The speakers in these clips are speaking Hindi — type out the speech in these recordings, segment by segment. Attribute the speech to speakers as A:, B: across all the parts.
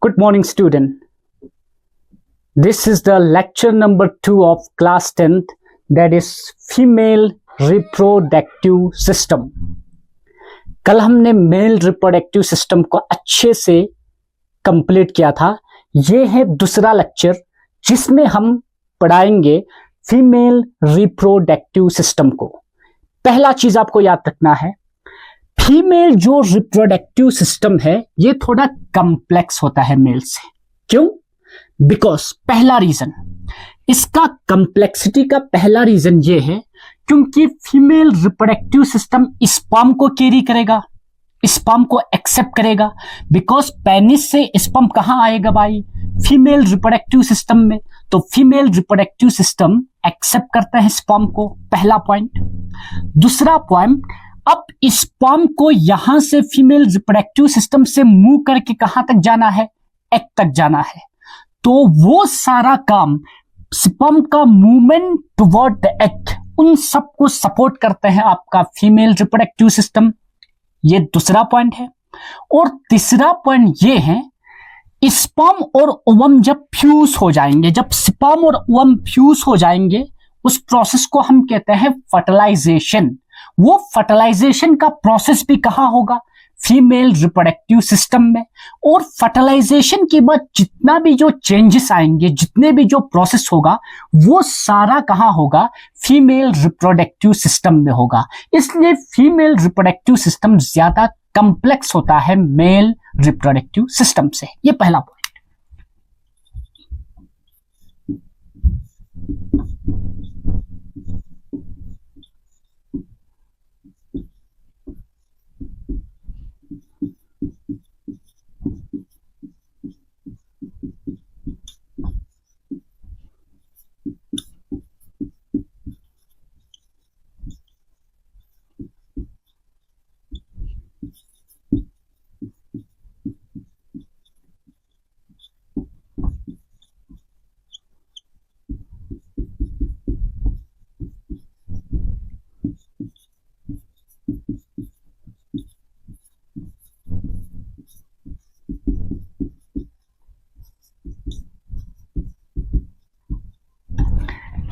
A: Good morning, student. This is the lecture number 2 of class 10th, that is female reproductive system. कल हमने मेल रिप्रोडक्टिव सिस्टम को अच्छे से कंप्लीट किया था. ये है दूसरा लेक्चर जिसमें हम पढ़ाएंगे फीमेल रिप्रोडक्टिव सिस्टम को. पहला चीज आपको याद रखना है, फीमेल जो रिप्रोडक्टिव सिस्टम है ये थोड़ा कॉम्प्लेक्स होता है मेल से. क्यों? बिकॉज पहला रीजन, इसका कॉम्प्लेक्सिटी का पहला रीजन ये है क्योंकि फीमेल रिप्रोडक्टिव सिस्टम स्पर्म को कैरी करेगा, स्पर्म को एक्सेप्ट करेगा. बिकॉज पेनिस से स्पर्म कहां आएगा भाई? फीमेल रिप्रोडक्टिव सिस्टम में. तो फीमेल रिप्रोडक्टिव सिस्टम एक्सेप्ट करता है स्पर्म को. पहला पॉइंट. दूसरा पॉइंट, अब स्पर्म को यहां से फीमेल रिप्रोडक्टिव सिस्टम से मूव करके कहां तक जाना है? एग तक जाना है. तो वो सारा काम स्पर्म का मूवमेंट टुवर्ड द एग, उन सबको सपोर्ट करते हैं आपका फीमेल रिप्रोडक्टिव सिस्टम. ये दूसरा पॉइंट है. और तीसरा पॉइंट ये है, स्पर्म और ओवम जब फ्यूज हो जाएंगे, जब स्पर्म और ओवम फ्यूज हो जाएंगे, उस प्रोसेस को हम कहते हैं फर्टिलाइजेशन. वो फर्टिलाइजेशन का प्रोसेस भी कहां होगा? फीमेल रिप्रोडक्टिव सिस्टम में. और फर्टिलाइजेशन के बाद जितना भी जो चेंजेस आएंगे, जितने भी जो प्रोसेस होगा, वो सारा कहां होगा? फीमेल रिप्रोडक्टिव सिस्टम में होगा. इसलिए फीमेल रिप्रोडक्टिव सिस्टम ज्यादा कॉम्प्लेक्स होता है मेल रिप्रोडक्टिव सिस्टम से. ये पहला पॉइंट.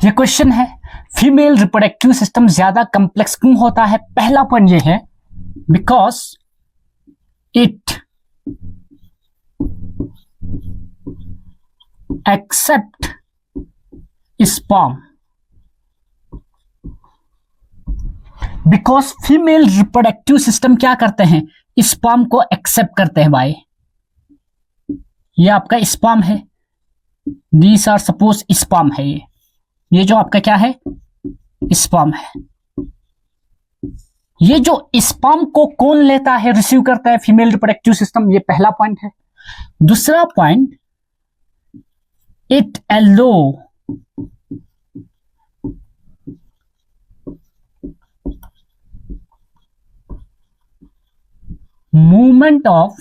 A: ये क्वेश्चन है, फीमेल रिप्रोडक्टिव सिस्टम ज्यादा कॉम्प्लेक्स क्यों होता है? पहला पॉइंट ये है, because it accept sperm. Because female reproductive system क्या करते हैं? स्पर्म को एक्सेप्ट करते हैं भाई. ये आपका स्पर्म है, दीज आर सपोज स्पर्म है. ये जो आपका क्या है? स्पर्म है. ये जो स्पर्म को कौन लेता है, रिसीव करता है? Female reproductive system. ये पहला पॉइंट है. दूसरा point, it allow movement of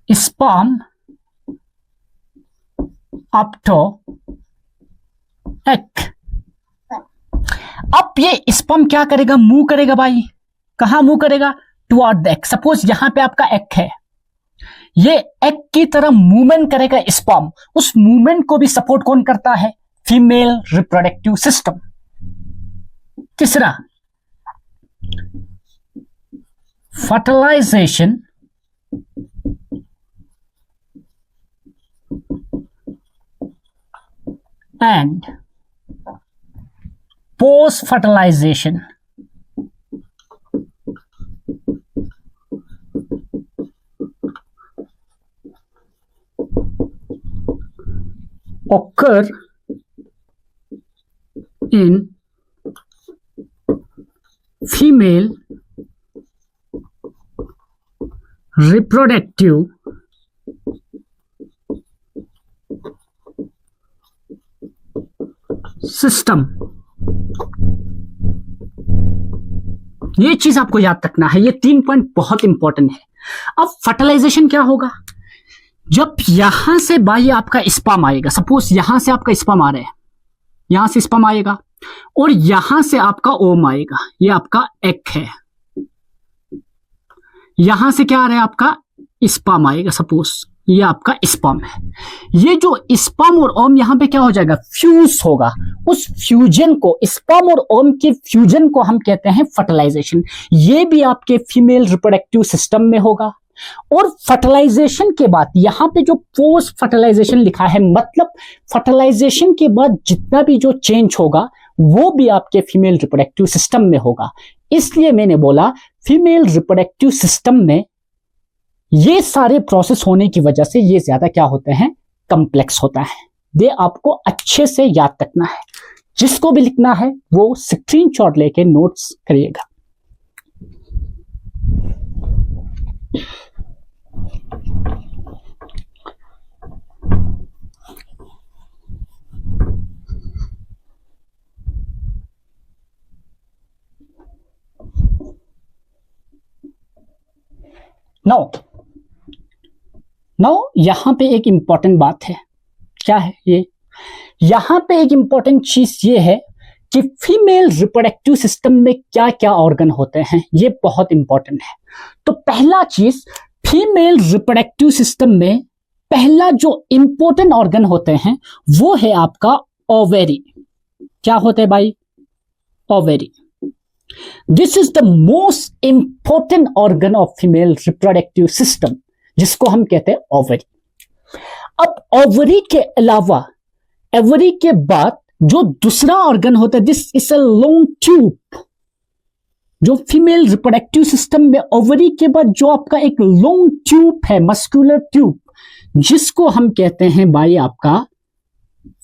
A: sperm up to egg. अब ये स्पर्म क्या करेगा? मूव करेगा भाई. कहां मूव करेगा? Toward the egg. सपोज यहां पे आपका एग है, ये एग की तरह मूवमेंट करेगा स्पर्म. उस मूवमेंट को भी सपोर्ट कौन करता है? Female reproductive system. तीसरा, fertilization and post fertilization occur in female reproductive system. ये चीज आपको याद रखना है. ये 3 पॉइंट बहुत इंपॉर्टेंट है. अब फर्टिलाइजेशन क्या होगा? जब यहां से भाई आपका स्पर्म आएगा, सपोज यहां से आपका स्पर्म आ रहा है, यहां से स्पर्म आएगा और यहां से आपका ओम आएगा. ये आपका एग है. यहां से क्या आ रहा है? आपका स्पर्म आएगा, सपोज ये आपका स्पर्म है। ये जो स्पर्म और ओम यहां पे क्या हो जाएगा, फ्यूज होगा। उस फ्यूजन को, स्पर्म और ओम के फ्यूजन को हम कहते हैं फर्टिलाइजेशन। ये भी आपके फीमेल रिप्रोडक्टिव सिस्टम में होगा। और फर्टिलाइजेशन के बाद यहां पे जो पोस्ट फर्टिलाइजेशन लिखा है, मतलब फर्टिलाइजेशन के बाद जितना भी जो चेंज होगा वो भी आपके फीमेल रिप्रोडक्टिव सिस्टम में होगा। इसलिए मैंने बोला फीमेल रिप्रोडक्टिव सिस्टम में ये सारे प्रोसेस होने की वजह से ये ज्यादा क्या होते हैं, कॉम्प्लेक्स होता है। ये आपको अच्छे से याद रखना है। जिसको भी लिखना है वो स्क्रीनशॉट लेके नोट्स करिएगा। नाउ यहां पे एक इंपॉर्टेंट बात है। क्या है ये? यहां पे एक इंपॉर्टेंट चीज ये है कि फीमेल रिप्रोडक्टिव सिस्टम में क्या क्या ऑर्गन होते हैं, ये बहुत इंपॉर्टेंट है। तो पहला चीज, फीमेल रिप्रोडक्टिव सिस्टम में पहला जो इंपॉर्टेंट ऑर्गन होते हैं वो है आपका ओवेरी। क्या होते हैं भाई? Ovary. This is the most important organ of female reproductive system, जिसको हम कहते हैं ओवरी। अब ओवरी के अलावा, ओवरी के बाद जो दूसरा ऑर्गन होता है, this is a long tube. जो फीमेल रिप्रोडक्टिव सिस्टम में ओवरी के बाद जो आपका एक लॉन्ग ट्यूब है, मस्कुलर ट्यूब, जिसको हम कहते हैं भाई आपका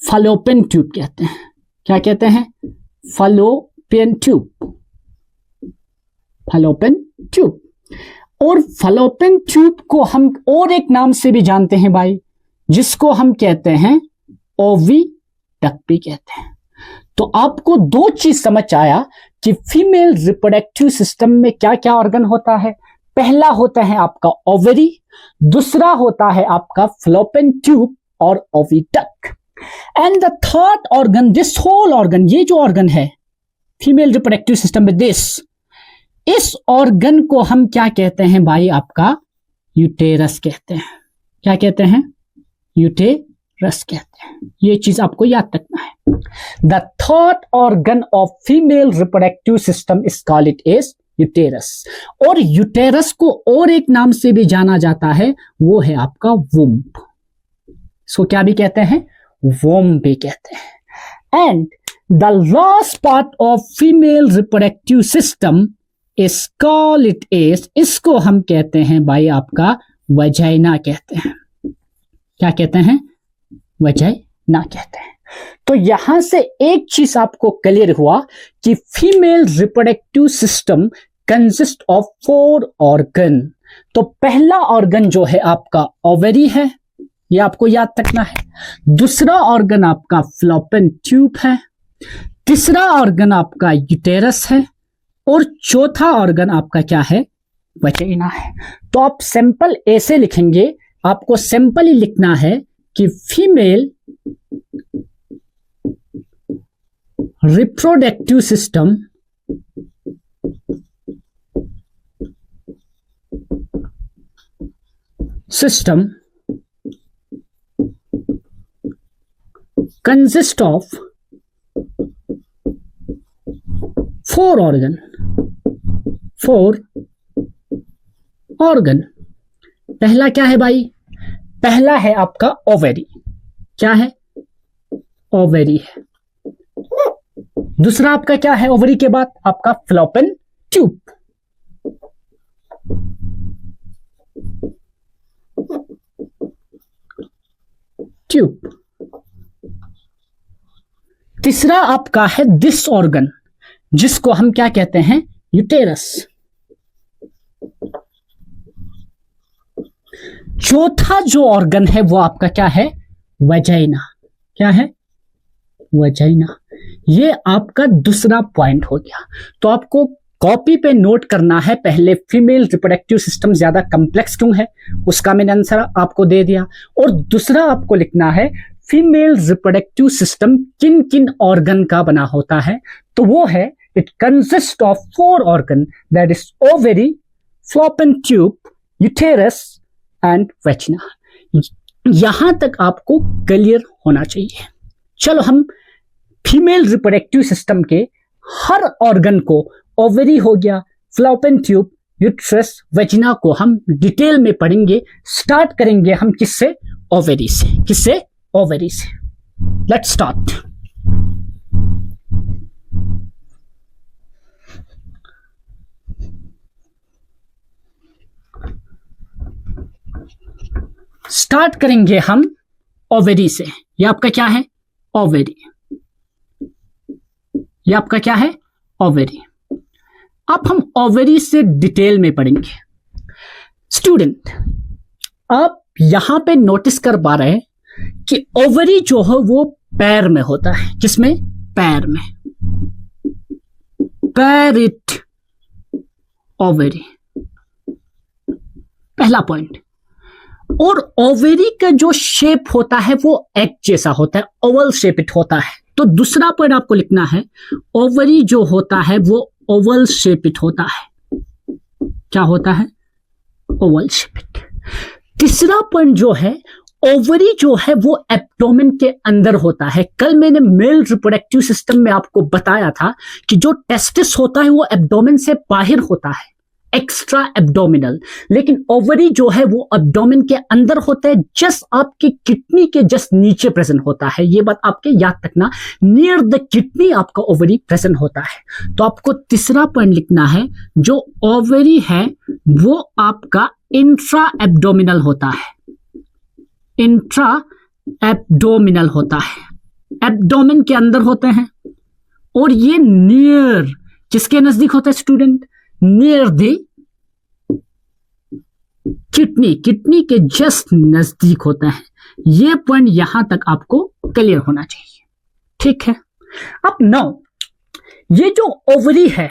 A: फैलोपियन ट्यूब कहते हैं। क्या कहते हैं? Fallopian tube. Fallopian tube. और फैलोपियन ट्यूब को हम और एक नाम से भी जानते हैं भाई, जिसको हम कहते हैं ओविडक्ट भी कहते हैं। तो आपको दो चीज समझ आया कि फीमेल रिप्रोडक्टिव सिस्टम में क्या क्या ऑर्गन होता है। पहला होता है आपका ओवरी, दूसरा होता है आपका फैलोपियन ट्यूब और oviduct. And the third organ, this whole organ, ये जो ऑर्गन है फीमेल रिप्रोडक्टिव सिस्टम में, इस ऑर्गन को हम क्या कहते हैं भाई? आपका यूटेरस कहते हैं। क्या कहते हैं? यूटेरस कहते हैं। ये चीज आपको याद रखना है। The third organ of female reproductive system is called it is uterus. और यूटेरस को और एक नाम से भी जाना जाता है, वो है आपका वुम्ब। इसको क्या भी कहते हैं? वुम्ब भी कहते हैं। And the last part of female reproductive system is called it is, इसको हम कहते हैं भाई आपका वजाइना कहते हैं। क्या कहते हैं? वजाइना कहते हैं। तो यहां से एक चीज आपको क्लियर हुआ कि female reproductive system consist of 4 organ. तो पहला ऑर्गन जो है आपका ओवरी है, ये आपको याद रखना है। दूसरा ऑर्गन आपका फैलोपियन ट्यूब है। तीसरा ऑर्गन आपका यूटेरस है। और चौथा ऑर्गन आपका क्या है? वजाइना है। तो आप सिंपल ऐसे लिखेंगे, आपको सिंपल ही लिखना है कि female reproductive system consist of 4 organ. पहला क्या है भाई? पहला है आपका ओवेरी। क्या है? ओवेरी है। दूसरा आपका क्या है? ओवरी के बाद आपका फैलोपियन ट्यूब। तीसरा आपका है दिस ऑर्गन, जिसको हम क्या कहते हैं? यूटेरस। चौथा जो ऑर्गन है वो आपका क्या है? वजाइना। क्या है? वजाइना। ये आपका दूसरा पॉइंट हो गया। तो आपको कॉपी पे नोट करना है, पहले फीमेल रिप्रोडक्टिव सिस्टम ज्यादा कॉम्प्लेक्स क्यों है, उसका मैंने आंसर आपको दे दिया। और दूसरा आपको लिखना है फीमेल रिप्रोडक्टिव सिस्टम किन किन ऑर्गन का बना होता है। तो वो है, it consist of 4 organ, that is ovary, fallopian tube, uterus and vagina. यहां तक आपको क्लियर होना चाहिए। चलो हम फीमेल रिप्रोडक्टिव सिस्टम के हर ऑर्गन को, ओवरी हो गया, फ्लोपियन ट्यूब, यूट्रस, वेजिना को हम डिटेल में पढ़ेंगे। स्टार्ट करेंगे हम किससे? ओवरी से। किससे? ओवरी से। Let's start. स्टार्ट करेंगे हम ओवरी से। ये आपका क्या है? ओवरी। ये आपका क्या है? ओवरी। अब हम ओवरी से डिटेल में पढ़ेंगे। स्टूडेंट, आप यहां पे नोटिस कर पा रहे हैं कि ओवरी जो है वो पैर में होता है। किसमें? पैर में। पैरिट ओवरी, पहला पॉइंट। और ओवरी का जो शेप होता है वो एग जैसा होता है, ओवल शेपिड होता है। तो दूसरा पॉइंट आपको लिखना है, ओवरी जो होता है वो ओवल शेपिड होता है। क्या होता है? ओवल शेपिड। तीसरा पॉइंट जो है, ओवरी जो है वो एब्डोमेन के अंदर होता है। कल मैंने मेल रिप्रोडक्टिव सिस्टम में आपको बताया था कि जो टेस्टिस होता है वो एब्डोमेन से बाहर होता है, एक्स्ट्रा एब्डोमिनल, लेकिन ओवरी जो है वो एब्डोमेन के अंदर होता है, जस्ट आपकी किडनी के जस्ट नीचे प्रेजेंट होता है। ये बात आपके याद रखना, नियर द किडनी आपका ओवरी प्रेजेंट होता है। तो आपको तीसरा पॉइंट लिखना है, जो ओवरी है वो आपका इंट्रा एब्डोमिनल होता है। इंट्रा एब्डोमिनल होता है, एब्डोमेन के अंदर होते हैं। और ये नियर किसके नजदीक होता है student? Near the kidney, kidney के जस्ट नजदीक होता है। ये पॉइंट यहां तक आपको क्लियर होना चाहिए, ठीक है। अब नाउ ये जो ओवरी है,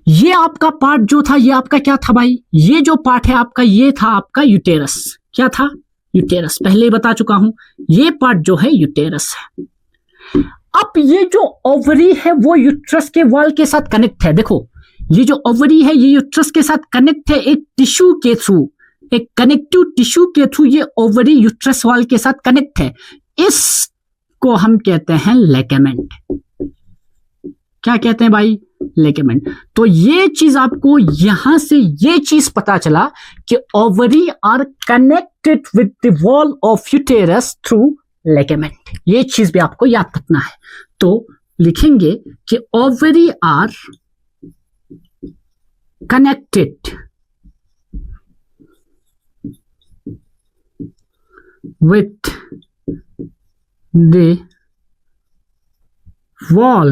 A: ये आपका पार्ट जो था, ये आपका क्या था भाई? ये जो पार्ट है आपका, ये था आपका यूटेरस। क्या था? यूटेरस। पहले ही बता चुका हूं, ये पार्ट जो है यूटेरस है। अब ये जो ओवरी है वो यूट्रस के वॉल के साथ कनेक्ट है। देखो, ये जो ओवरी है ये यूट्रस के साथ कनेक्ट है एक टिश्यू के थ्रू, एक कनेक्टिव टिश्यू के थ्रू ये ओवरी यूट्रस वॉल के साथ कनेक्ट है। इसको हम कहते हैं लेगामेंट। क्या कहते हैं भाई? लेगामेंट। तो ये चीज आपको यहां से ये चीज पता चला कि ovary are connected with the wall of uterus through ligament. ये चीज भी आपको याद रखना है। तो लिखेंगे कि ovary are connected with the wall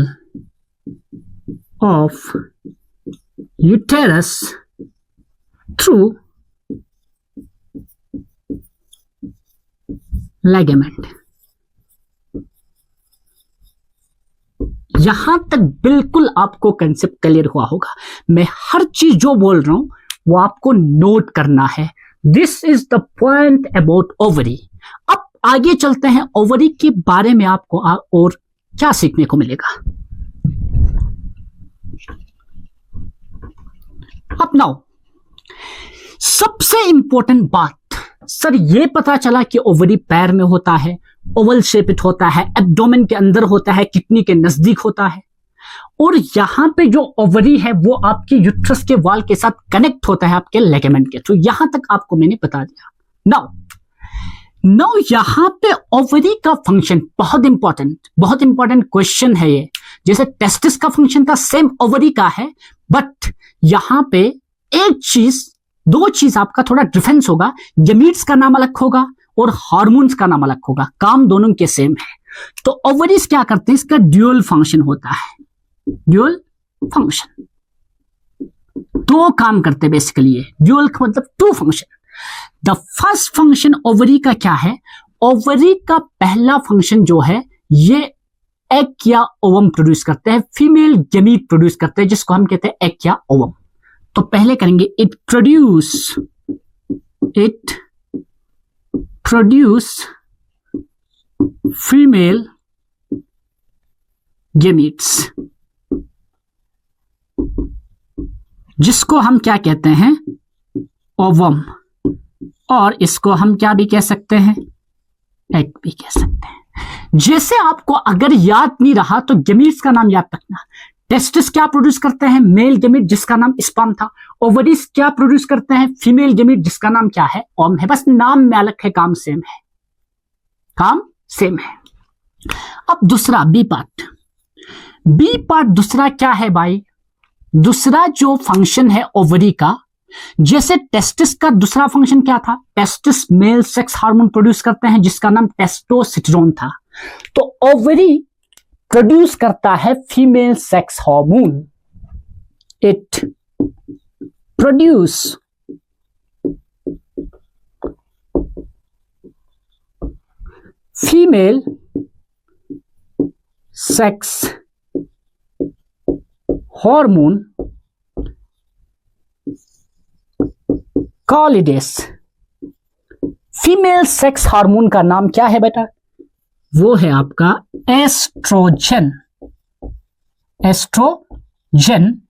A: of uterus through ligament। यहां तक बिल्कुल आपको कंसेप्ट क्लियर हुआ होगा। मैं हर चीज जो बोल रहा हूं वो आपको नोट करना है। This is the point about ovary. अब आगे चलते हैं, ओवरी के बारे में आपको और क्या सीखने को मिलेगा। अब नाउ सबसे इंपॉर्टेंट बात, सर ये पता चला कि ओवरी पैर में होता है, ओवल शेपिड होता है, एब्डोमेन के अंदर होता है, किडनी के नजदीक होता है, और यहां पे जो ओवरी है वो आपके यूट्रस के वॉल के साथ कनेक्ट होता है आपके लेगामेंट के थ्रू। यहां तक आपको मैंने बता दिया। नाउ यहां पे ओवरी का फंक्शन बहुत इंपॉर्टेंट क्वेश्चन है ये। जैसे टेस्टिस का फंक्शन था सेम ओवरी का है, बट यहां पे एक चीज, दो चीज आपका थोड़ा डिफरेंस होगा। गमीट्स का नाम अलग होगा और हार्मोन्स का नाम अलग होगा, काम दोनों के सेम है। तो ओवरीज क्या करते हैं? इसका ड्यूअल फंक्शन होता है। ड्यूअल फंक्शन, दो काम करते हैं बेसिकली। ये ड्यूअल मतलब two function. The first function ovary का क्या है? ओवरी का पहला फंक्शन जो है ये एग या ओवम प्रोड्यूस करते हैं, फीमेल गमीट प्रोड्यूस करते हैं, जिसको हम कहते हैं एग या ओवम। तो पहले करेंगे इट प्रोड्यूस फीमेल गमीट्स, जिसको हम क्या कहते हैं? ओवम। और इसको हम क्या भी कह सकते हैं, एग भी कह सकते हैं। जैसे आपको अगर याद नहीं रहा तो गेमीट्स का नाम याद रखना। टेस्टिस क्या प्रोड्यूस करते हैं, मेल गेमीट जिसका नाम स्पर्म था। ओवरीज क्या प्रोड्यूस करते हैं, फीमेल गेमीट जिसका नाम क्या है, ओवम है। बस नाम में अलग है, काम सेम है, काम सेम है। अब दूसरा बी पार्ट। बी पार्ट दूसरा क्या है भाई, दूसरा जो फंक्शन है ओवरी का, जैसे टेस्टिस का दूसरा फंक्शन क्या था, testis male sex hormone produce करते हैं जिसका नाम टेस्टोस्टेरोन था। तो ओवरी प्रोड्यूस करता है female sex hormone, it produce female sex hormone कॉलिडेस। फीमेल सेक्स हार्मोन का नाम क्या है बेटा, वो है आपका एस्ट्रोजन, एस्ट्रोजन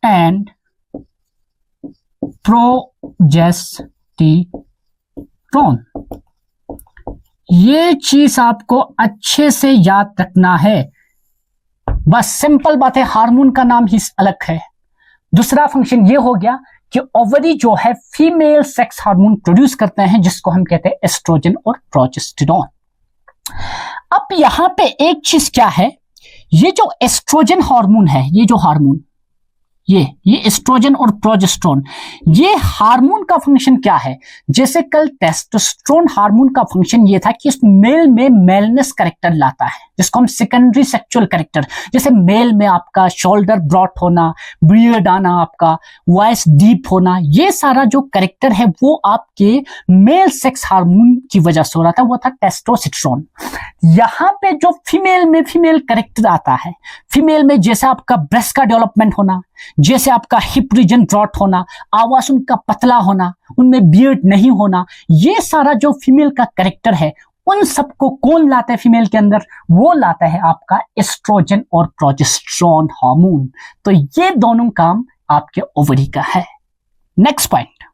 A: एंड प्रोजेस्टेरोन। ये चीज आपको अच्छे से याद रखना है, बस सिंपल बात है, हार्मोन का नाम ही अलग है। दूसरा फंक्शन ये हो गया कि ओवरी जो है फीमेल सेक्स हार्मोन प्रोड्यूस करते हैं जिसको हम कहते हैं एस्ट्रोजन और प्रोजेस्टेरोन। अब यहां पे एक चीज क्या है, ये जो एस्ट्रोजन हार्मोन है, ये जो हार्मोन, ये एस्ट्रोजन और प्रोजेस्टेरोन, ये हार्मोन का फंक्शन क्या है। जैसे कल टेस्टोस्टेरोन हार्मोन का फंक्शन ये था कि इस मेल में मेलनेस कैरेक्टर लाता है, जिसको हम सेकेंडरी सेक्सुअल कैरेक्टर, जैसे मेल में आपका शोल्डर ब्रॉड होना, बियर्ड आना, आपका वॉइस डीप होना, ये सारा जो कैरेक्टर है वो आपके मेल सेक्स हार्मोन की वजह से हो रहा था, वो था टेस्टोस्टेरोन। यहां पे जो फीमेल में फीमेल कैरेक्टर आता है, फीमेल में जैसे आपका ब्रेस्ट का डेवलपमेंट होना, जैसे आपका हिप रीजन ब्रॉड होना, आवाज उनका पतला होना, उनमें बियर्ड नहीं होना, ये सारा जो फीमेल का कैरेक्टर है उन सबको कौन लाता है फीमेल के अंदर, वो लाता है आपका एस्ट्रोजन और प्रोजेस्टेरोन हार्मोन। तो ये दोनों काम आपके ओवरी का है। नेक्स्ट पॉइंट,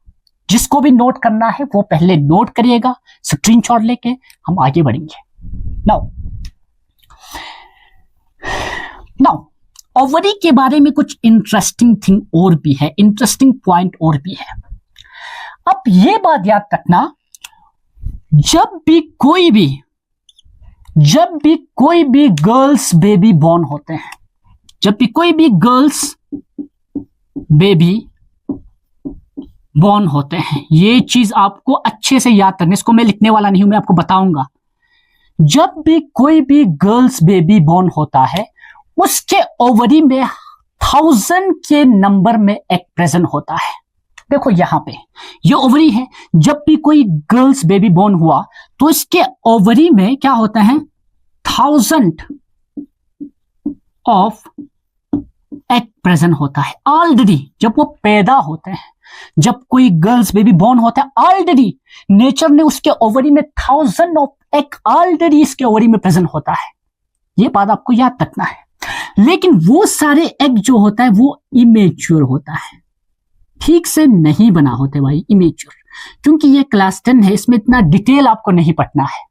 A: जिसको भी नोट करना है वो पहले नोट करिएगा, स्क्रीनशॉट लेके हम आगे बढ़ेंगे। नाउ ओवरी के बारे में कुछ इंटरेस्टिंग थिंग और भी है, इंटरेस्टिंग पॉइंट और भी है। अब ये बात याद रखना, जब भी कोई भी गर्ल्स बेबी बॉर्न होते हैं, जब भी कोई भी गर्ल्स बेबी बॉर्न होते हैं, ये चीज आपको अच्छे से याद रखना, इसको मैं लिखने वाला नहीं हूं, मैं आपको बताऊंगा। जब भी कोई भी गर्ल्स बेबी बॉर्न होता है, उसके ओवरी में 1000 के नंबर में एग प्रेजेंट होता है। देखो यहां पे ये ओवरी है, जब भी कोई गर्ल्स बेबी बॉर्न हुआ तो इसके ओवरी में क्या होता है, 1000 ऑफ एग प्रेजेंट होता है ऑलरेडी। जब वो पैदा होते हैं, जब कोई गर्ल्स बेबी बॉर्न होता है, ऑलरेडी नेचर ने उसके ओवरी में 1000 ऑफ एग ऑलरेडी इसके ओवरी में प्रेजेंट होता है। ये बात आपको याद रखना है। लेकिन वो सारे एग जो होता है वो इमेच्योर होता है, ठीक से नहीं बना होते भाई, इमेच्योर। क्योंकि ये क्लास 10 है, इसमें इतना डिटेल आपको नहीं पढ़ना है।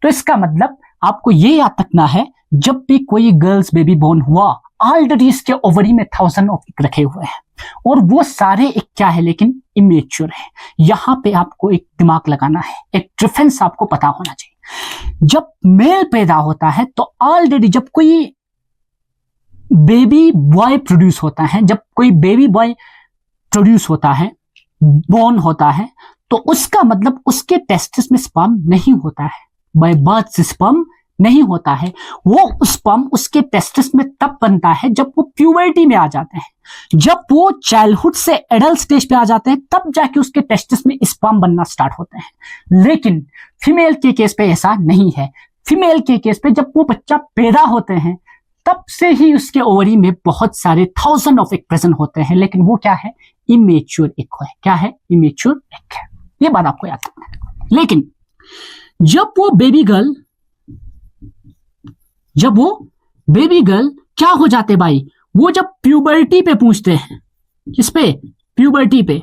A: तो इसका मतलब आपको ये याद रखना है, जब भी कोई गर्ल्स बेबी बॉर्न हुआ, ऑलरेडी इसके ओवरी में 1000 ऑफ एग रखे हुए हैं, और वो सारे एग क्या है, लेकिन इमेच्योर है। यहां पे आपको एक दिमाग लगाना है, एक डिफरेंस आपको पता होना चाहिए। जब मेल पैदा होता है तो ऑलरेडी जब कोई बेबी बॉय प्रोड्यूस होता है, जब कोई बेबी बॉय प्रोड्यूस होता है, बॉर्न होता है, तो उसका मतलब उसके टेस्टिस में स्पर्म नहीं होता है, बाय बर्थ स्पर्म नहीं होता है। वो स्पर्म उसके टेस्टिस में तब बनता है जब वो प्यूबर्टी में आ जाते हैं, जब वो चाइल्डहुड से एडल्ट स्टेज पे आ जाते हैं, तब जाके उसके टेस्टिस में स्पर्म बनना स्टार्ट होते हैं। लेकिन फीमेल के केस पे ऐसा नहीं है। फीमेल के केस पे जब वो बच्चा पैदा होते हैं, तब से ही उसके ओवरी में बहुत सारे 1000 ऑफ एग प्रेजेंट होते हैं, लेकिन वो क्या है, इमेच्योर एग है। क्या है, इमेच्योर एग है। ये बात आपको याद रखना है। लेकिन जब वो बेबी गर्ल क्या हो जाते भाई, वो जब प्यूबर्टी पे पहुंचते हैं, किस पे, प्यूबर्टी पे।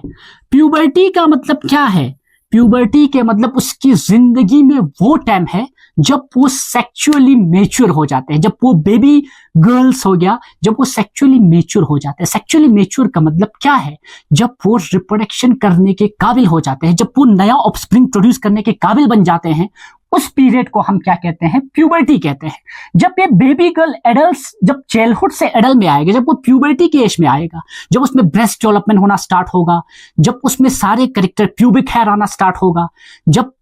A: प्यूबर्टी का मतलब क्या है, प्यूबर्टी के मतलब उसकी जिंदगी में वो टाइम है जब वो सेक्सुअली मेच्योर हो जाते हैं, जब वो बेबी गर्ल्स हो गया, जब वो सेक्सुअली मेच्योर हो जाते हैं। सेक्सुअली मेच्योर का मतलब क्या है? जब वो रिप्रोडक्शन करने के काबिल हो जाते हैं, जब वो नया ऑफस्प्रिंग प्रोड्यूस करने के काबिल बन जाते हैं, उस पीरियड को हम क्या कहते हैं? प्यूबर्टी कहते हैं। जब ये बेबी गर्ल एडल्ट जब चाइल्डहुड से एडल्ट में आएगा, जब वो प्यूबर्टी के एज में आएगा, जब उसमें ब्रेस्ट डेवलपमेंट होना स्टार्ट होगा, जब उसमें सारे करेक्टर प्यूबिक हेयर आना स्टार्ट होगा, जब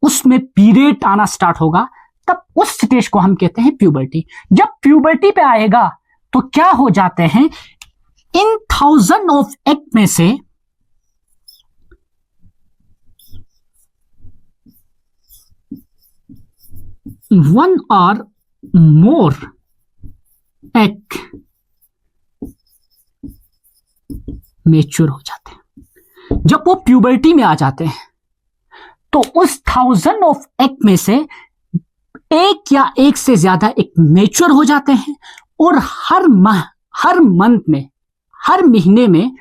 A: उसमें पीरियड आना स्टार्ट होगा, तब उस स्टेज को हम कहते हैं प्यूबर्टी। जब प्यूबर्टी पे आएगा तो क्या हो जाते हैं? इन 1000 ऑफ एग में से 1 और मोर एग मेच्योर हो जाते हैं। जब वो प्यूबर्टी में आ जाते हैं तो उस 1000 ऑफ एग में से एक या एक से ज्यादा एक मेच्योर हो जाते हैं, और हर माह, हर मंथ में, हर महीने में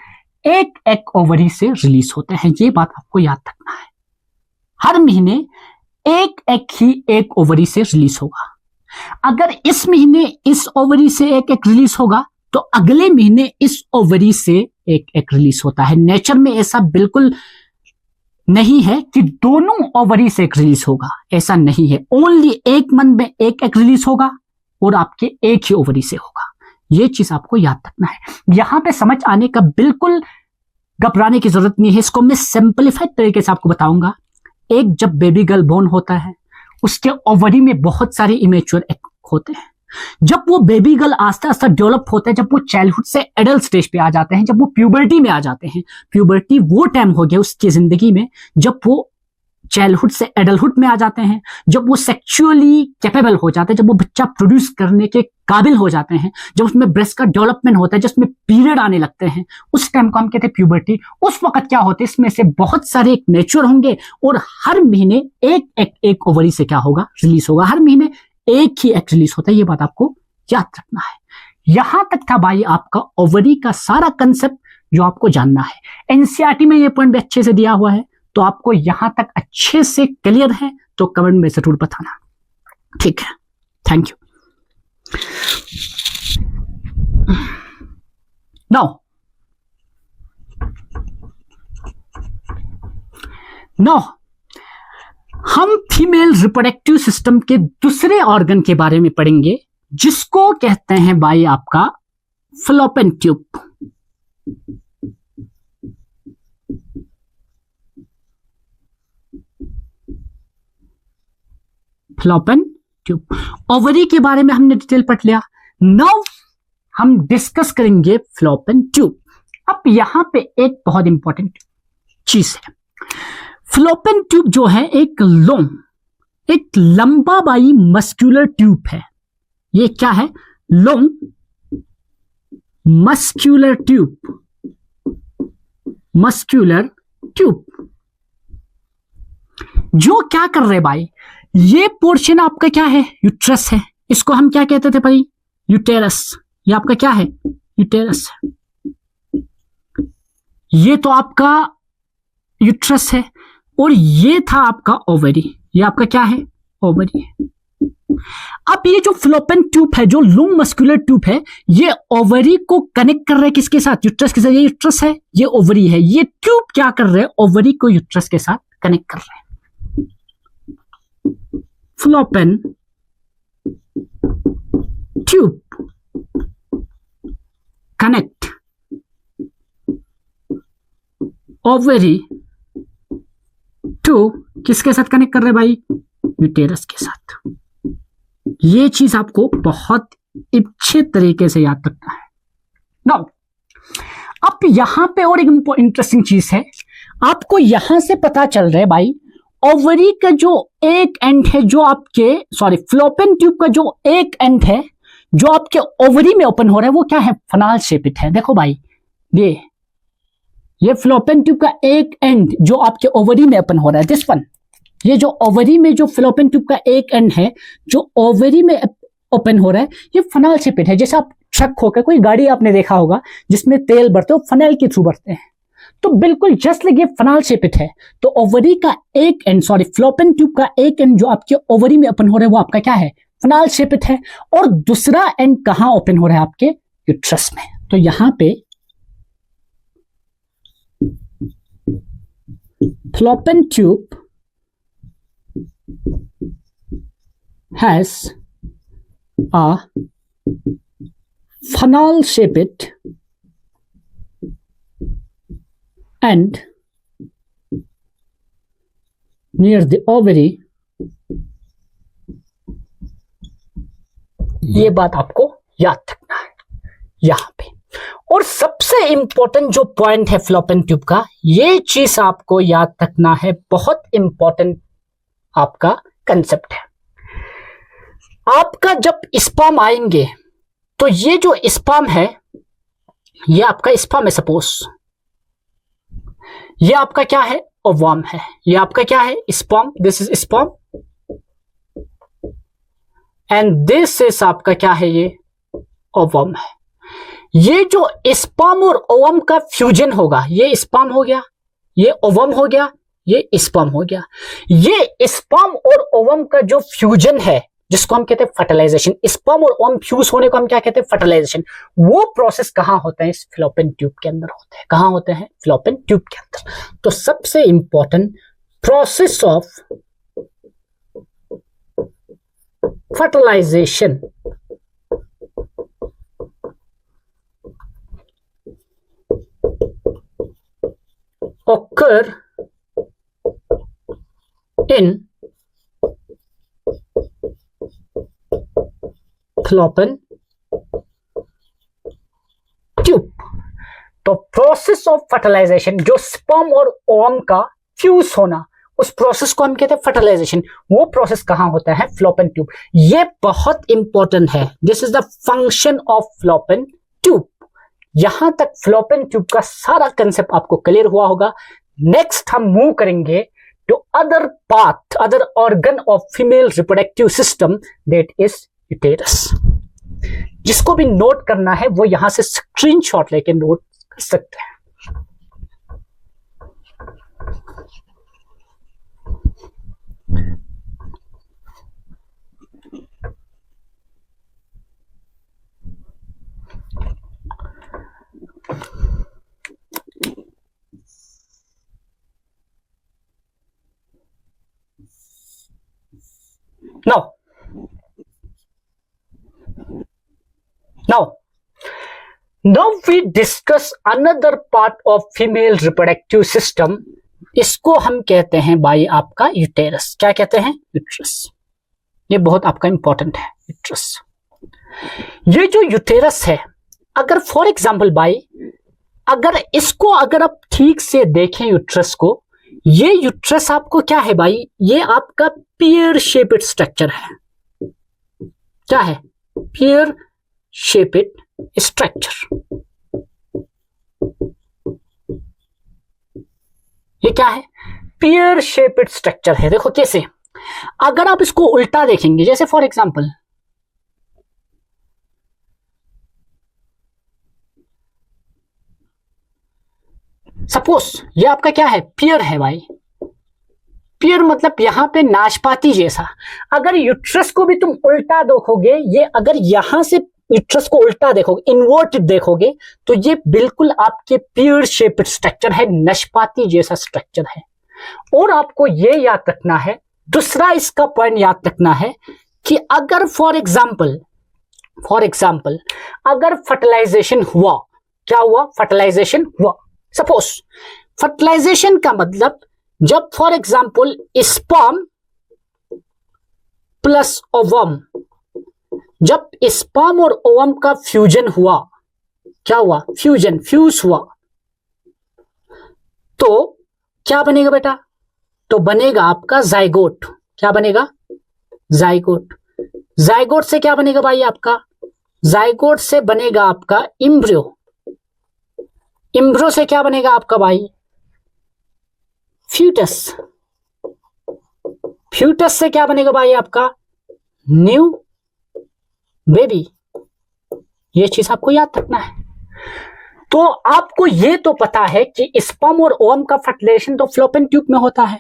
A: एक एग ओवरी से रिलीज होते हैं। ये बात आपको याद रखना है। हर महीने एक एग ही एक ओवरी से रिलीज होगा। अगर इस महीने इस ओवरी से एक एग रिलीज होगा तो अगले महीने इस ओवरी से एक एग रिलीज होता है। नेचर में ऐसा बिल्कुल नहीं है कि दोनों ओवरी से एक रिलीज होगा, ऐसा नहीं है। ओनली एक मंथ में एक एग रिलीज होगा और आपके एक ही ओवरी से होगा। यह चीज आपको याद रखना है। यहां पे समझ आने का बिल्कुल घबराने की जरूरत नहीं है। इसको मैं सिंपलीफाइड तरीके से आपको बताऊंगा। एक जब बेबी गर्ल बोर्न होता है, उसके ओवरी में बहुत सारे इमेच्योर एग होते हैं। जब वो बेबी गर्ल आस्ते आस्ते डेवलप होता है, जब वो चाइल्डहुड से एडल्ट स्टेज पे आ जाते हैं, जब वो प्यूबर्टी में आ जाते हैं, प्यूबर्टी वो टाइम हो गया उसकी जिंदगी में जब वो चाइल्डहुड से एडल्टहुड में आ जाते हैं, जब वो सेक्सुअली कैपेबल हो जाते हैं, जब वो बच्चा प्रोड्यूस करने के काबिल हो जाते हैं, जब उसमें ब्रेस्ट का डेवलपमेंट होता है, जिसमें पीरियड आने लगते हैं, उस टाइम को हम कहते हैं प्यूबर्टी। उस वक्त क्या होता है? इसमें से बहुत सारे एक मैच्योर होंगे और हर महीने एक ओवरी से क्या होगा? रिलीज होगा। हर महीने एक ही एग रिलीज होता है। ये बात आपको याद रखना है। यहां तक था भाई आपका ओवरी का सारा कंसेप्ट जो आपको जानना है। एनसीईआरटी में ये पॉइंट भी अच्छे से दिया हुआ है, तो आपको यहां तक अच्छे से क्लियर है तो कमेंट में जरूर बताना। ठीक है, थैंक यू। नाउ हम फीमेल रिप्रोडक्टिव सिस्टम के दूसरे ऑर्गन के बारे में पढ़ेंगे, जिसको कहते हैं भाई आपका fallopian tube. Fallopian tube. Ovary के बारे में हमने डिटेल पढ़ लिया। नाउ हम डिस्कस करेंगे फैलोपियन ट्यूब। अब यहां पे एक बहुत इंपॉर्टेंट चीज है। फैलोपियन ट्यूब जो है एक लंबा बाई मस्कुलर ट्यूब है। ये क्या है? लॉन्ग मस्कुलर ट्यूब जो क्या कर रहे भाई? ये पोर्शन आपका क्या है? यूट्रस है। इसको हम क्या कहते थे भाई? यूटेरस। ये आपका क्या है? यूटेरस है। ये तो आपका यूट्रस है और ये था आपका ओवरी। ये आपका क्या है? ओवरी है। अब ये जो फैलोपियन ट्यूब है, जो लॉन्ग मस्कुलर ट्यूब है, ये ओवरी को कनेक्ट कर रहा है किसके साथ? यूट्रस के साथ। ये यूट्रस है, ये ओवरी है। ये ट्यूब क्या कर रहे हैं? ओवरी को यूट्रस के साथ कनेक्ट कर रहे हैं। Fallopian tube connect ovary to किसके साथ कनेक्ट कर रहे हैं भाई? यूटेरस के साथ। ये चीज आपको बहुत अच्छे तरीके से याद रखना है। नाउ अब यहां पे और एक इंटरेस्टिंग चीज है। आपको यहां से पता चल रहा है भाई, ओवरी का जो एक एंड है, जो आपके फैलोपियन ट्यूब का जो एक एंड है, जो आपके ओवरी में ओपन हो रहा है, वो क्या है? फनाल शेपित है। देखो भाई, ये फैलोपियन ट्यूब का एक एंड जो आपके ओवरी में ओपन हो रहा है, दिस वन। ये जो ओवरी में जो फैलोपियन ट्यूब का एक एंड है जो ओवरी में ओपन हो रहा है, ये फनाल शेपित है। जैसे आप ट्रक होकर कोई गाड़ी आपने देखा होगा जिसमें तेल भरते हो, फनल के थ्रू भरते हैं। तो बिल्कुल जस्ट लाइक ये फनाल शेपित है, तो ओवरी का एक एंड, सॉरी फ्लोपियन ट्यूब का एक एंड जो आपके ओवरी में ओपन हो रहा है वो आपका क्या है, फनाल शेपित है, और दूसरा एंड कहां ओपन हो रहा है, आपके यूट्रस में। तो यहां पे fallopian tube has a funnel shaped end near the ovary। ये बात आपको याद रखना है यहां पे। और सबसे इंपॉर्टेंट जो पॉइंट है फ्लोपियन ट्यूब का, ये चीज आपको याद रखना है, बहुत इंपॉर्टेंट आपका कंसेप्ट है। आपका जब स्पर्म आएंगे तो ये जो स्पर्म है, ये आपका स्पर्म है, सपोज ये आपका क्या है, ओवम है, ये आपका क्या है, sperm, this is sperm, and this is आपका क्या है, ये ओवम है। ये जो स्पर्म और ओवम का फ्यूजन होगा, ये स्पर्म हो गया, ये ओवम हो गया, ये स्पर्म हो गया। ये स्पर्म और ओवम का जो फ्यूजन है, जिसको हम कहते हैं फर्टिलाइजेशन, स्पर्म और ओवम फ्यूज होने को हम क्या कहते हैं, फर्टिलाइजेशन। वो प्रोसेस कहां होता है, इस फ्लोपियन ट्यूब के अंदर होते हैं। कहां होते हैं, फ्लोपियन ट्यूब के अंदर। तो सबसे important process of fertilisation occur in fallopian tube. तो प्रोसेस ऑफ फर्टिलाइजेशन, जो स्पर्म और ओवम का फ्यूज होना, उस प्रोसेस को हम कहते हैं फर्टिलाइजेशन। वो प्रोसेस कहां होता है, फ्लोपियन ट्यूब। ये बहुत इंपॉर्टेंट है। This is the function of fallopian tube. यहां तक फ्लोपियन ट्यूब का सारा कंसेप्ट आपको क्लियर हुआ होगा। नेक्स्ट हम मूव करेंगे to other part, other organ of female reproductive system, that is uterus. जिसको भी नोट करना है वो यहां से स्क्रीनशॉट लेके नोट कर सकते हैं। Now we discuss another part of female reproductive system। इसको हम कहते हैं भाई आपका यूटेरस। क्या कहते हैं, यूटेरस। ये बहुत आपका इंपॉर्टेंट है, यूटेरस। ये जो यूटेरस है, अगर फॉर एग्जांपल भाई, अगर इसको अगर आप ठीक से देखें यूटेरस को, ये यूटेरस आपको क्या है भाई, ये आपका पेयर शेपेड स्ट्रक्चर है। क्या है, पेयर शेपेड स्ट्रक्चर। ये क्या है, पेयर शेपेड स्ट्रक्चर है। देखो कैसे, अगर आप इसको उल्टा देखेंगे, जैसे फॉर एग्जांपल सपोज ये आपका क्या है, पेयर है भाई। पेयर मतलब यहां पे नाशपाती जैसा। अगर यूट्रस को भी तुम उल्टा देखोगे, ये अगर यहां से यूट्रस को उल्टा देखोगे, इन्वर्टेड देखोगे, तो ये बिल्कुल आपके पेयर शेपेड स्ट्रक्चर है, नाशपाती जैसा स्ट्रक्चर है। और आपको ये याद रखना है, दूसरा इसका पॉइंट याद रखना है कि अगर फॉर एग्जाम्पल अगर फर्टिलाइजेशन हुआ, क्या हुआ, फर्टिलाइजेशन हुआ। सपोज फर्टिलाइजेशन का मतलब जब for example sperm plus ovum, जब स्पर्म और ओवम का फ्यूजन हुआ, क्या हुआ, फ्यूज हुआ, तो क्या बनेगा बेटा, तो बनेगा आपका जाइगोट। क्या बनेगा, जाइगोट। जाइगोट से क्या बनेगा भाई आपका, जाइगोट से बनेगा आपका इम्ब्रियो। इम्ब्रियो से क्या बनेगा आपका भाई, फ्यूटस। फ्यूटस से क्या बनेगा भाई आपका, न्यू बेबी। ये चीज आपको याद रखना है। तो आपको ये तो पता है कि स्पर्म और ओवम का फर्टिलाइजेशन तो फ्लोपियन ट्यूब में होता है।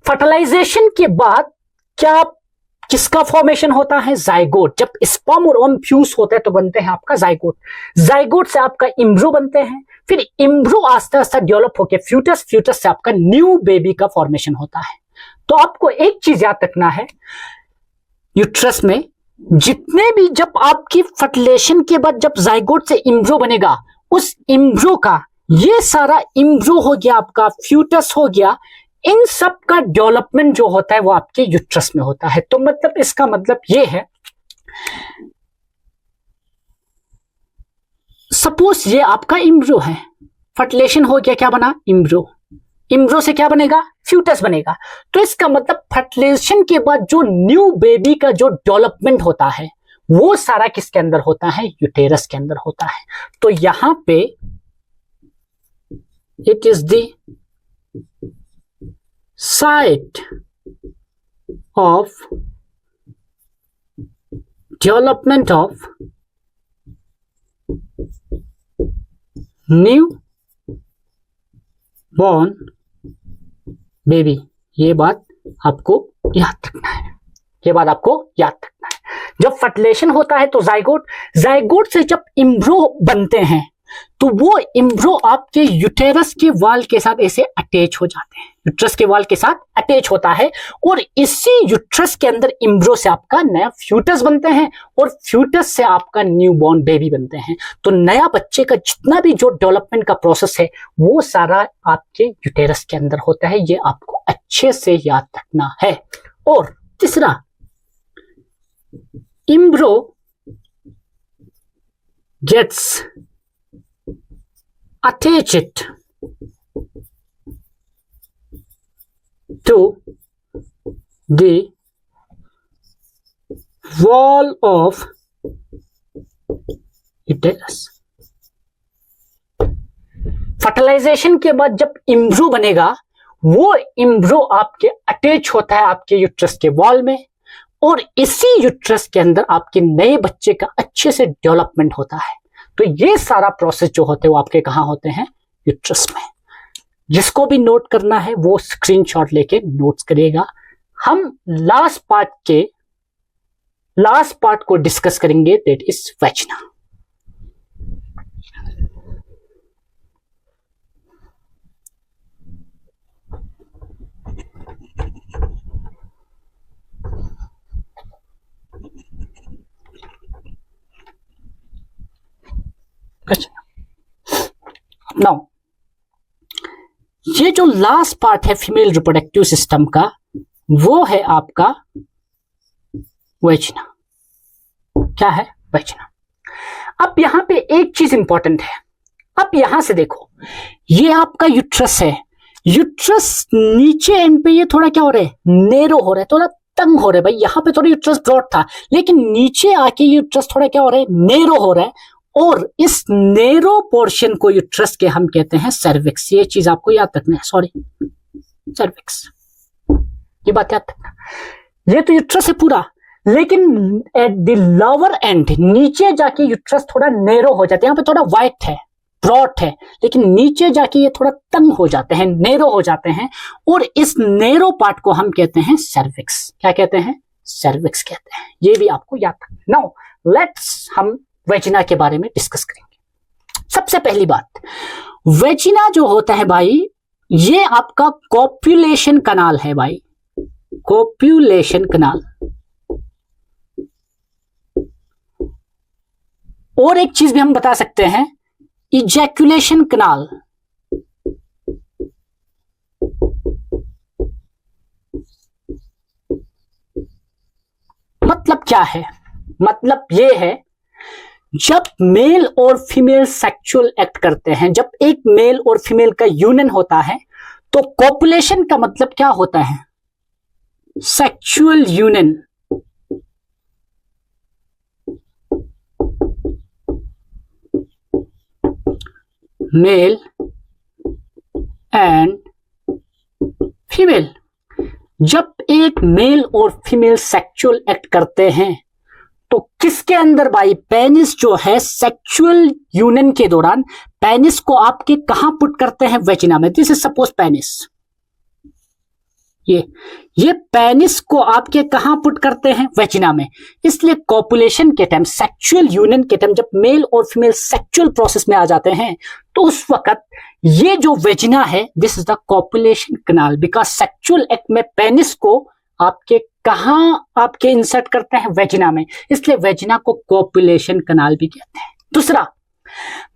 A: फर्टिलाइजेशन के बाद क्या किसका फॉर्मेशन होता है? जाइगोट। जब स्पर्म और ओवम फ्यूज होते हैं तो बनते हैं आपका जाइगोट। जाइगोट से आपका इम्ब्रो बनते हैं, फिर इम्ब्रो आस्ते आस्ते डेवलप होकर फ्यूटस, फ्यूटस से आपका न्यू बेबी का फॉर्मेशन होता है। तो आपको एक चीज याद रखना है, यूट्रस में जितने भी, जब आपकी फर्टिलाइजेशन के बाद जब जाइगोट से इम्ब्रो बनेगा, उस इम्ब्रो का ये सारा इम्ब्रो हो गया, आपका फ्यूटस हो गया, इन सब का डेवलपमेंट जो होता है वो आपके यूट्रस में होता है। तो मतलब इसका मतलब ये है, सपोज ये आपका इम्ब्रो है, फर्टिलाइजेशन हो गया, क्या बना? इम्ब्रो। इम्ब्रो से क्या बनेगा? फ्यूटस बनेगा। तो इसका मतलब फर्टिलाइजेशन के बाद जो न्यू बेबी का जो डेवलपमेंट होता है वो सारा किसके अंदर होता है? यूटेरस के अंदर होता है। तो यहां पे it is the site of development of new born baby. ये बात आपको याद रखना है, ये बात आपको याद रखना है। जब फर्टिलाइजेशन होता है तो जाइगोट, जाइगोट से जब इम्ब्रो बनते हैं तो वो इम्ब्रो आपके यूटेरस के वाल के साथ ऐसे अटैच हो जाते हैं, यूट्रस के वाल के साथ अटैच होता है, और इसी यूट्रस के अंदर इम्ब्रो से आपका नया फ्यूटस बनते हैं, और फ्यूटस से आपका न्यूबॉर्न बेबी बनते हैं। तो नया बच्चे का जितना भी जो डेवलपमेंट का प्रोसेस है वो सारा आपके यूटेरस के अंदर होता है। ये आपको अच्छे से याद रखना है। और तीसरा, embryo gets attached to the wall of uterus। Fertilisation के बाद जब इम्ब्रो बनेगा वो इम्ब्रो आपके अटैच होता है आपके यूट्रस के वॉल में, और इसी यूट्रस के अंदर आपके नए बच्चे का अच्छे से डेवलपमेंट होता है। तो ये सारा प्रोसेस जो होते हैं वो आपके कहां होते हैं? यूट्रस में। जिसको भी नोट करना है वो स्क्रीनशॉट लेके नोट्स करिएगा। हम लास्ट पार्ट को डिस्कस करेंगे, दैट इज वैजिना। नाउ ये जो लास्ट पार्ट है फीमेल रिप्रोडक्टिव सिस्टम का, वो है आपका वैजिना। क्या है? वैजिना। अब यहां पे एक चीज इंपॉर्टेंट है। अब यहां से देखो, ये आपका यूट्रस है, यूट्रस नीचे एंड पे ये थोड़ा क्या हो रहा है? नेरो हो रहा है, थोड़ा तंग हो रहा है। भाई यहां पे थोड़ा यूट्रस ब्रॉड था, लेकिन नीचे आके यूट्रस थोड़ा क्या हो रहा है? नेरो हो रहा है। और इस नेरो पोर्शन को यूट्रस के हम कहते हैं सर्विक्स। ये चीज आपको याद रखना है, सॉरी, सर्विक्स, ये बात याद रखना। ये तो यूट्रस है पूरा, लेकिन एट द लोअर एंड नीचे जाके यूट्रस थोड़ा नेरो हो जाता है। यहाँ पे थोड़ा वाइट है, ब्रॉड है, लेकिन नीचे जाके ये थोड़ा तंग हो जाते हैं, नेरो हो जाते हैं, और इस नेरो पार्ट को हम कहते हैं सर्विक्स। क्या कहते हैं? सर्विक्स कहते हैं। ये भी आपको याद रखना। नाउ लेट्स हम वेजिना के बारे में डिस्कस करेंगे। सबसे पहली बात, वेजिना जो होता है भाई, ये आपका कॉप्युलेशन कनाल है भाई, कॉप्युलेशन कनाल। और एक चीज भी हम बता सकते हैं, इजैकुलेशन कनाल। मतलब क्या है? मतलब ये है, जब मेल और फीमेल सेक्सुअल एक्ट करते हैं, जब एक मेल और फीमेल का यूनियन होता है, तो कॉपुलेशन का मतलब क्या होता है? Sexual union. Male and female. जब एक मेल और फीमेल सेक्सुअल एक्ट करते हैं तो किसके अंदर भाई, पेनिस जो है सेक्सुअल यूनियन के दौरान पेनिस को आपके कहां पुट करते हैं, वेजिना में। दिस इज सपोज पेनिस, ये पेनिस को आपके कहां पुट करते हैं, वेजिना में। इसलिए कॉपुलेशन के टाइम, सेक्सुअल यूनियन के टाइम जब मेल और फीमेल सेक्सुअल प्रोसेस में आ जाते हैं तो उस वक्त ये जो वेजिना है, this is the copulation canal, because sexual act में पेनिस को आपके कहां आपके इंसर्ट करते हैं, वेजिना में। इसलिए वेजिना को कॉपुलेशन कनाल भी कहते हैं।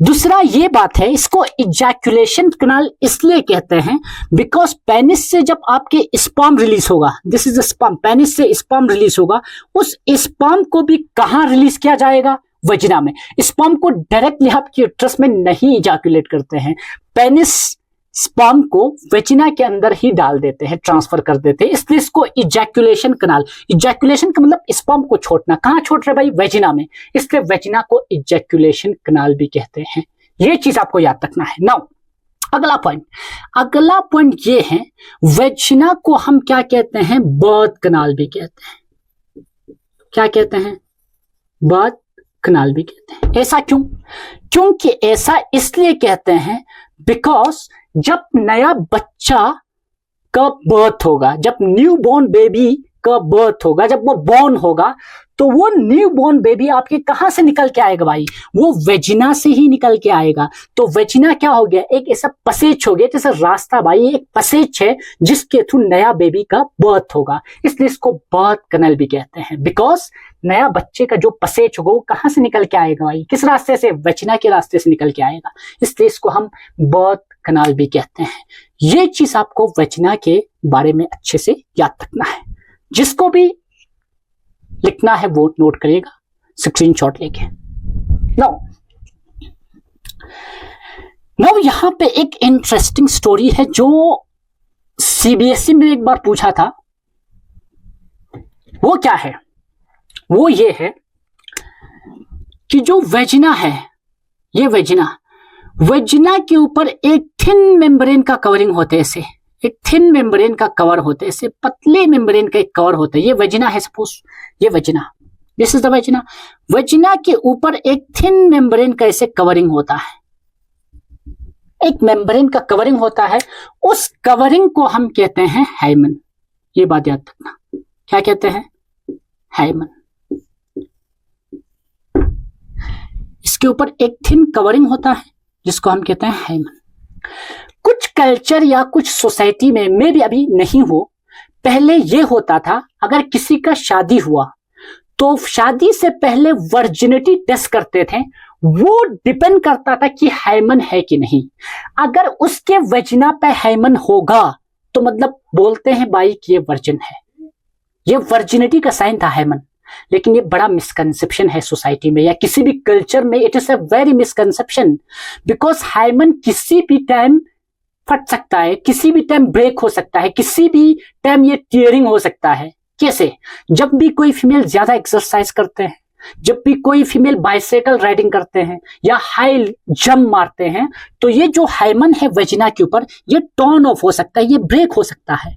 A: दूसरा ये बात है, इसको इजैकुलेशन कनाल इसलिए कहते हैं बिकॉज पेनिस से जब आपके स्पर्म रिलीज होगा, दिस इज स्पर्म, पेनिस से स्पर्म रिलीज होगा, उस स्पर्म को भी कहां रिलीज किया जाएगा, वेजिना में। स्पर्म को डायरेक्टली आपके यूट्रस में नहीं इजैकुलेट करते हैं, पेनिस स्पर्म को वेजिना के अंदर ही डाल देते हैं, ट्रांसफर कर देते हैं, इसलिए इसको इजैकुलेशन कनाल। इजैकुलेशन का मतलब स्पर्म को छोड़ना, कहां छोड़ रहे भाई, वेजिना में, इसलिए वेजिना को इजैकुलेशन कनाल भी कहते हैं। ये चीज आपको याद रखना है। नाउ अगला पॉइंट ये है, वेजिना को हम क्या कहते हैं, बर्थ कनाल भी कहते हैं। क्या कहते हैं, बर्थ कनाल भी कहते हैं। ऐसा क्यों? क्योंकि ऐसा इसलिए कहते हैं बिकॉज जब नया बच्चा का बर्थ होगा, जब न्यू बॉर्न बेबी का बर्थ होगा, जब वो बॉर्न होगा, तो वो न्यू बॉर्न बेबी आपके कहां से निकल के आएगा भाई, वो वेजिना से ही निकल के आएगा। तो वेजिना क्या हो गया, एक ऐसा पसेज हो गया, जैसे रास्ता भाई, एक पसेज है जिसके थ्रू नया बेबी का बर्थ होगा, इसलिए इसको बर्थ कनाल भी कहते हैं। बिकॉज नया बच्चे का जो पसेज होगा वो कहां से निकल के आएगा भाई, किस रास्ते से, वेजिना के रास्ते से निकल के आएगा, इसलिए इसको हम बर्थ कनाल भी कहते हैं। ये चीज आपको वेजिना के बारे में अच्छे से याद रखना है। जिसको भी लिखना है वो नोट करिएगा स्क्रीनशॉट लेके। नाउ यहां पे एक इंटरेस्टिंग स्टोरी है जो सीबीएसई में एक बार पूछा था। वो क्या है, वो ये है कि जो वेजिना है, ये वेजिना के ऊपर एक थिन मेम्ब्रेन का कवरिंग होते है, ऐसे एक थिन मेम्ब्रेन का कवर होता है, ऐसे पतले मेम्ब्रेन का एक कवर होता है। ये वेजिना है, सपोज ये vagina, this is the vagina. Vagina के ऊपर एक थिन मेम्ब्रेन का ऐसे कवरिंग होता है, एक मेम्ब्रेन का कवरिंग होता है, उस कवरिंग को हम कहते हैं हाइमन। ये बात याद रखना, क्या कहते हैं, हाइमन। इसके ऊपर एक थिन कवरिंग होता है जिसको हम कहते हैं हाइमन। कुछ कल्चर या कुछ सोसाइटी में, मे भी अभी नहीं हो, पहले यह होता था, अगर किसी का शादी हुआ तो शादी से पहले वर्जिनिटी टेस्ट करते थे। वो डिपेंड करता था कि हाइमन है कि नहीं। अगर उसके वेजिना पे हाइमन होगा तो मतलब बोलते हैं भाई कि ये वर्जिन है, ये वर्जिनिटी का साइन था हाइमन। लेकिन ये बड़ा मिसकंसेप्शन है सोसाइटी में या किसी भी कल्चर में, it is a very misconception, because hymen किसी भी टाइम फट सकता है, किसी भी टाइम ब्रेक हो सकता है, किसी भी टाइम ये टीयरिंग हो सकता है। कैसे? जब भी कोई फीमेल ज्यादा एक्सरसाइज करते हैं, जब भी कोई फीमेल बाइसाइकिल राइडिंग करते हैं या हाई जंप मारते हैं, तो ये जो हाइमन है वेजिना के ऊपर, ये टर्न ऑफ हो सकता है, ये ब्रेक हो सकता है।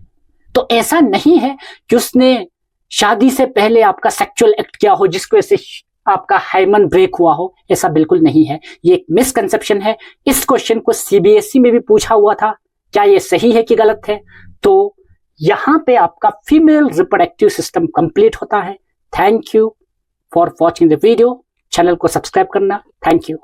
A: तो ऐसा नहीं है कि उसने शादी से पहले आपका सेक्सुअल एक्ट किया हो जिसकी वजह से आपका हाइमन ब्रेक हुआ हो, ऐसा बिल्कुल नहीं है। ये एक मिसकंसेप्शन है। इस क्वेश्चन को सीबीएसई में भी पूछा हुआ था, क्या ये सही है कि गलत है? तो यहां पे आपका फीमेल रिप्रोडक्टिव सिस्टम कंप्लीट होता है। Thank you for watching the video. Channel को सब्सक्राइब करना। Thank you.